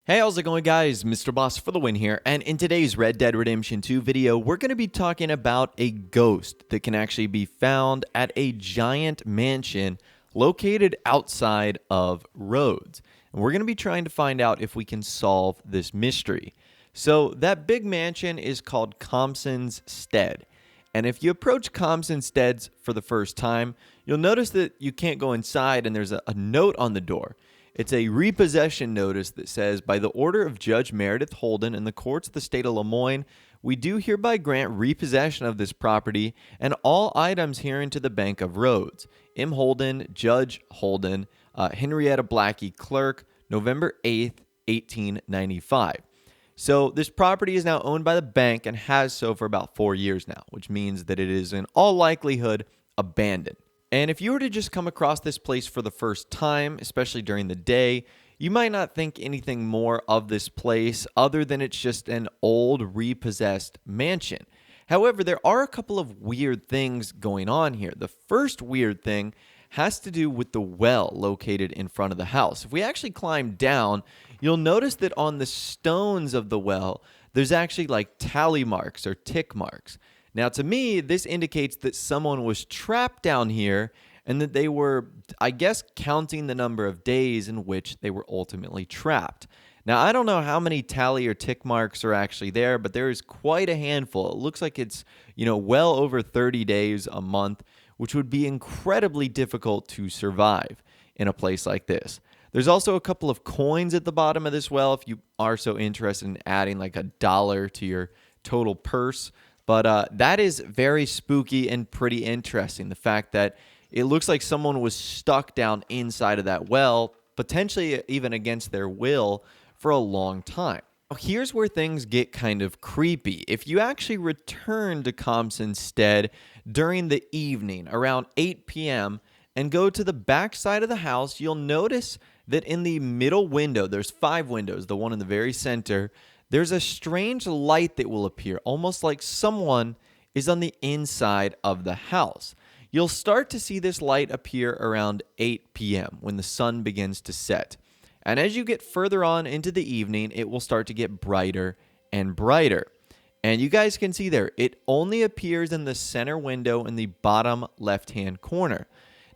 Hey, how's it going, guys? Mr. Boss for the win here, and in today's Red Dead Redemption 2 video, we're going to be talking about a ghost that can actually be found at a giant mansion located outside of Rhodes. And we're going to be trying to find out if we can solve this mystery. So that big mansion is called Compson's Stead. And if you approach Compson Steads for the first time, you'll notice that you can't go inside and there's a note on the door. It's a repossession notice that says, by the order of Judge Meredith Holden in the courts of the state of Lemoyne, we do hereby grant repossession of this property and all items herein to the Bank of Rhodes. M. Holden, Judge Holden, Henrietta Blackie, Clerk, November 8th, 1895. So this property is now owned by the bank and has so for about 4 years now, which means that it is in all likelihood abandoned. And if you were to just come across this place for the first time, especially during the day, you might not think anything more of this place other than it's just an old repossessed mansion. However, there are a couple of weird things going on here. The first weird thing has to do with the well located in front of the house. If we actually climb down, you'll notice that on the stones of the well, there's actually like tally marks or tick marks. Now, to me, this indicates that someone was trapped down here and that they were, I guess, counting the number of days in which they were ultimately trapped. Now, I don't know how many tally or tick marks are actually there, but there is quite a handful. It looks like it's, well over 30 days a month, which would be incredibly difficult to survive in a place like this. There's also a couple of coins at the bottom of this well if you are so interested in adding like $1 to your total purse. But that is very spooky and pretty interesting. The fact that it looks like someone was stuck down inside of that well, potentially even against their will, for a long time. Here's where things get kind of creepy. If you actually return to Compson Stead during the evening, around 8 p.m., and go to the back side of the house, you'll notice that in the middle window, there's 5 windows, the one in the very center, there's a strange light that will appear, almost like someone is on the inside of the house. You'll start to see this light appear around 8 p.m. when the sun begins to set. And as you get further on into the evening, it will start to get brighter and brighter. And you guys can see there, it only appears in the center window in the bottom left-hand corner.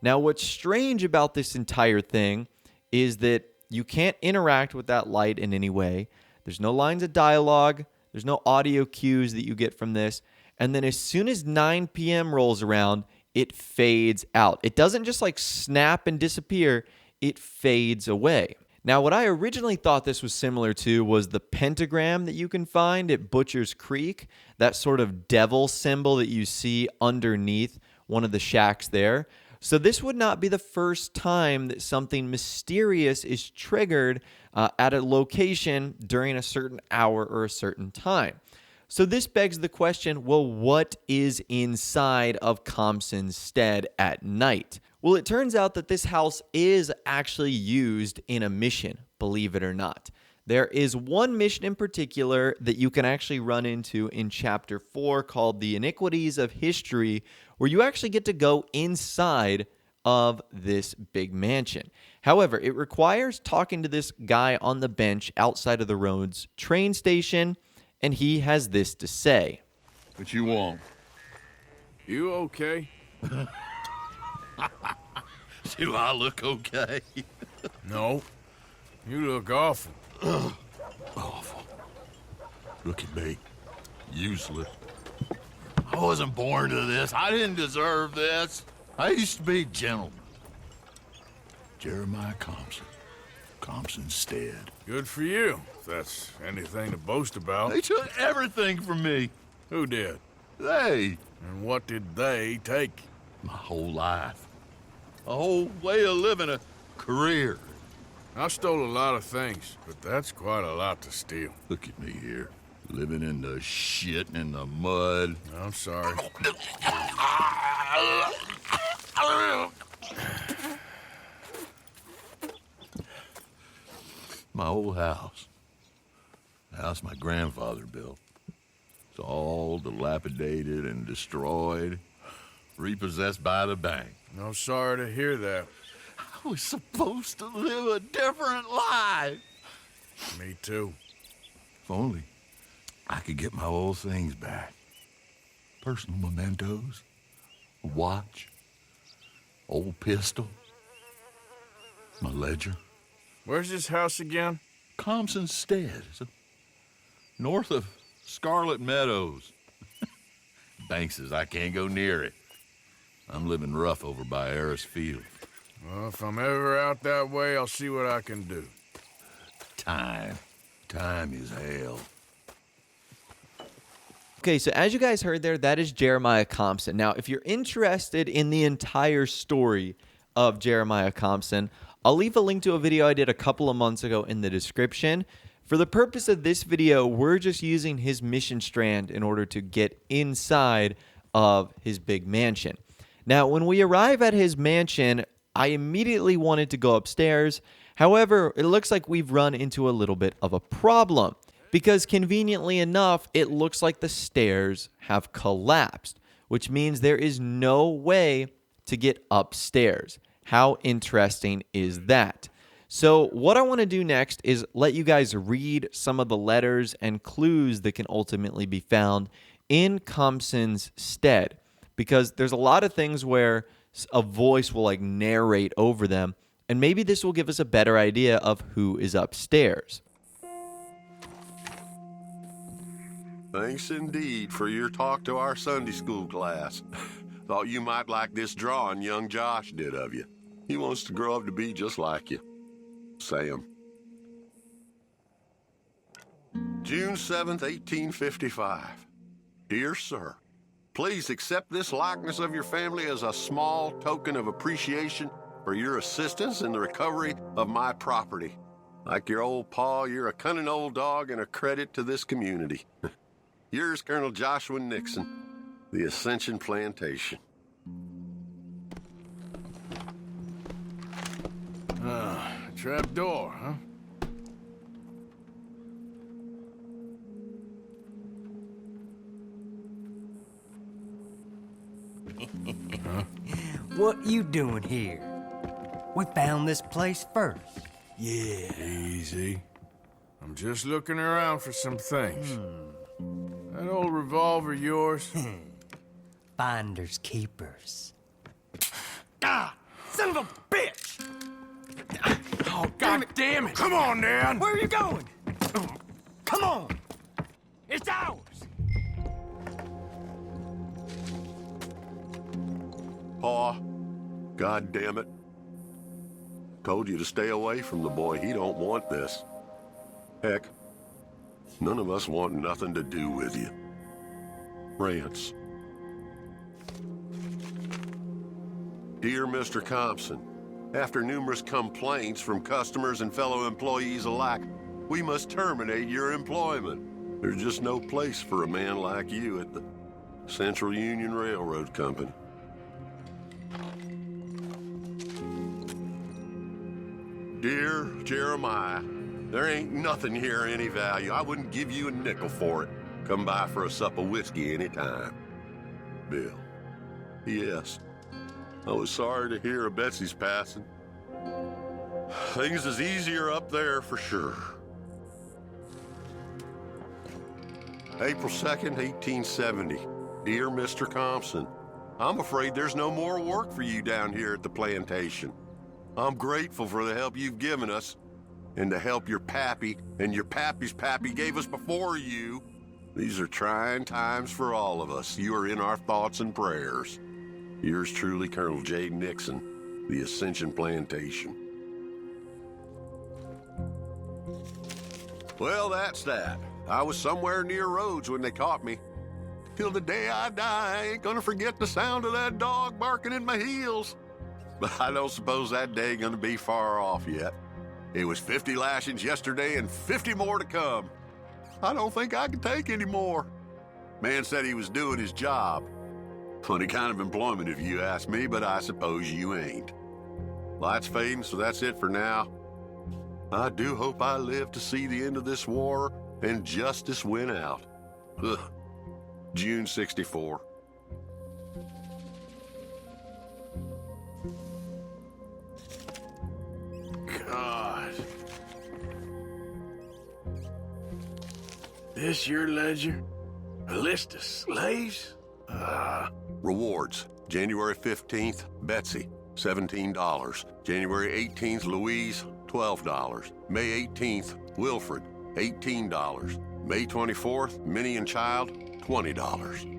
Now, what's strange about this entire thing is that you can't interact with that light in any way. There's no lines of dialogue. There's no audio cues that you get from this. And then as soon as 9 p.m. rolls around, it fades out. It doesn't just like snap and disappear. It fades away. Now, what I originally thought this was similar to was the pentagram that you can find at Butcher's Creek, that sort of devil symbol that you see underneath one of the shacks there. So this would not be the first time that something mysterious is triggered at a location during a certain hour or a certain time. So this begs the question, well, what is inside of Compson Stead at night? Well, it turns out that this house is actually used in a mission, believe it or not. There is one mission in particular that you can actually run into in Chapter 4 called The Iniquities of History, where you actually get to go inside of this big mansion. However, it requires talking to this guy on the bench outside of the Rhodes train station, and he has this to say. What you want? You okay? Do I look okay? No. You look awful. Awful. Look at me. Useless. I wasn't born to this. I didn't deserve this. I used to be a gentleman. Jeremiah Compson. Compson Stead. Good for you, if that's anything to boast about. They took everything from me. Who did? They. And what did they take? My whole life. A whole way of living, a career. I stole a lot of things, but that's quite a lot to steal. Look at me here. Living in the shit and in the mud. I'm sorry. My old house. The house my grandfather built. It's all dilapidated and destroyed. Repossessed by the bank. I'm sorry to hear that. I was supposed to live a different life. Me too. If only I could get my old things back. Personal mementos, a watch, old pistol, my ledger. Where's this house again? Compson Stead, north of Scarlett Meadows. Banks says I can't go near it. I'm living rough over by Harris Field. Well, if I'm ever out that way, I'll see what I can do. Time is hell. Okay, so as you guys heard there, that is Jeremiah Compson. Now, if you're interested in the entire story of Jeremiah Compson, I'll leave a link to a video I did a couple of months ago in the description. For the purpose of this video, we're just using his mission strand in order to get inside of his big mansion. Now, when we arrive at his mansion, I immediately wanted to go upstairs. However, it looks like we've run into a little bit of a problem, because conveniently enough, it looks like the stairs have collapsed, which means there is no way to get upstairs. How interesting is that? So what I want to do next is let you guys read some of the letters and clues that can ultimately be found in Compson's Stead, because there's a lot of things where a voice will like narrate over them, and maybe this will give us a better idea of who is upstairs. Thanks indeed for your talk to our Sunday school class. Thought you might like this drawing young Josh did of you. He wants to grow up to be just like you. Sam. June 7th, 1855. Dear Sir, please accept this likeness of your family as a small token of appreciation for your assistance in the recovery of my property. Like your old pa, you're a cunning old dog and a credit to this community. Yours, Colonel Joshua Nixon, the Ascension Plantation. Trap door, huh? What you doing here? We found this place first. Yeah. Easy. I'm just looking around for some things. That old revolver yours? Finders keepers. Ah! Son of a bitch! Oh, God damn it! Come on, Dan! Where are you going? Come on! It's ours! Pa, God damn it. Told you to stay away from the boy. He don't want this. Heck, none of us want nothing to do with you. Rance. Dear Mr. Compson, after numerous complaints from customers and fellow employees alike, we must terminate your employment. There's just no place for a man like you at the Central Union Railroad Company. Dear Jeremiah, there ain't nothing here of any value. I wouldn't give you a nickel for it. Come by for a sup of whiskey anytime. Bill. Yes. I was sorry to hear of Betsy's passing. Things is easier up there for sure. April 2nd, 1870. Dear Mr. Compson, I'm afraid there's no more work for you down here at the plantation. I'm grateful for the help you've given us, and the help your pappy and your pappy's pappy gave us before you. These are trying times for all of us. You are in our thoughts and prayers. Yours truly, Colonel J. Nixon, the Ascension Plantation. Well, that's that. I was somewhere near Rhodes when they caught me. Till the day I die, I ain't gonna forget the sound of that dog barking in my heels. But I don't suppose that day gonna be far off yet. It was 50 lashings yesterday and 50 more to come. I don't think I can take any more. Man said he was doing his job. Funny kind of employment if you ask me, but I suppose you ain't. Light's fading, so that's it for now. I do hope I live to see the end of this war and justice win out. Ugh. June 64. God. This your ledger? A list of slaves? Rewards. January 15th, Betsy, $17. January 18th, Louise, $12. May 18th, Wilfred, $18. May 24th, Minnie and Child, $20.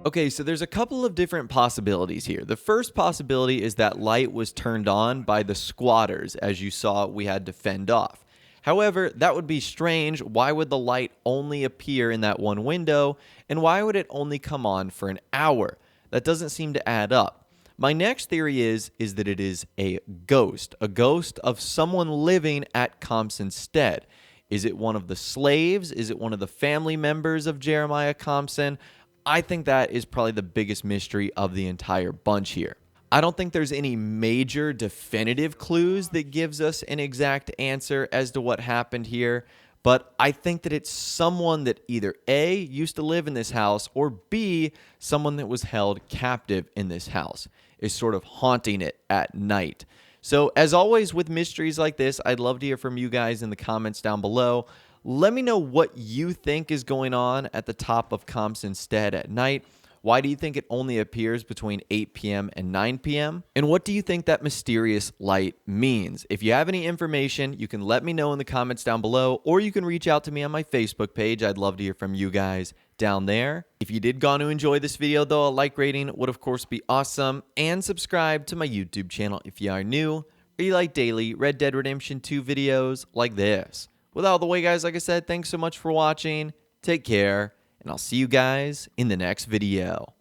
Okay, so there's a couple of different possibilities here. The first possibility is that light was turned on by the squatters. As you saw, we had to fend off. However, that would be strange. Why would the light only appear in that one window? And why would it only come on for an hour? That doesn't seem to add up. My next theory is that it is a ghost of someone living at Compson Stead. Is it one of the slaves? Is it one of the family members of Jeremiah Compson? I think that is probably the biggest mystery of the entire bunch here. I don't think there's any major definitive clues that gives us an exact answer as to what happened here, but I think that it's someone that either A, used to live in this house, or B, someone that was held captive in this house, is sort of haunting it at night. So as always with mysteries like this, I'd love to hear from you guys in the comments down below. Let me know what you think is going on at the top of Compson Stead at night. Why do you think it only appears between 8 p.m. and 9 p.m.? And what do you think that mysterious light means? If you have any information, you can let me know in the comments down below, or you can reach out to me on my Facebook page. I'd love to hear from you guys down there. If you did go on to enjoy this video, though, a like rating would, of course, be awesome. And subscribe to my YouTube channel if you are new, or you like daily Red Dead Redemption 2 videos like this. With all the way, guys, like I said, thanks so much for watching. Take care. And I'll see you guys in the next video.